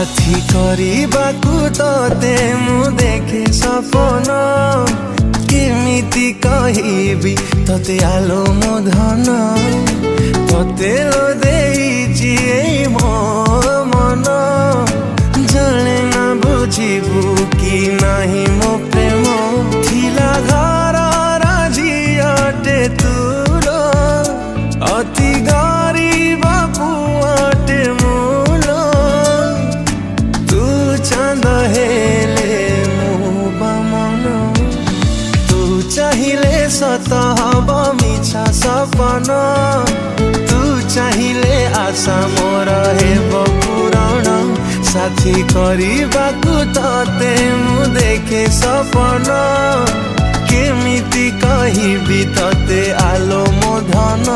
साथी କରିବାକୁ तोते मु देखे सपन केमिति कहिबी तोते आलो मो धन तोते लो देइछि एई मो मन जाने ना बुझिबू कि नाही मो प्रेम थिला घर राजियाटे तुर अति गरीब पुआटे मूल तू चांद हेले मु बमन तू चाहिले सत हब मिछा सपन तू चाहिले आशा मोर हेब पूरण साथी କରିବାକୁ तोते मु देखे सपन केमिति कहिबी तोते आलो मो धन।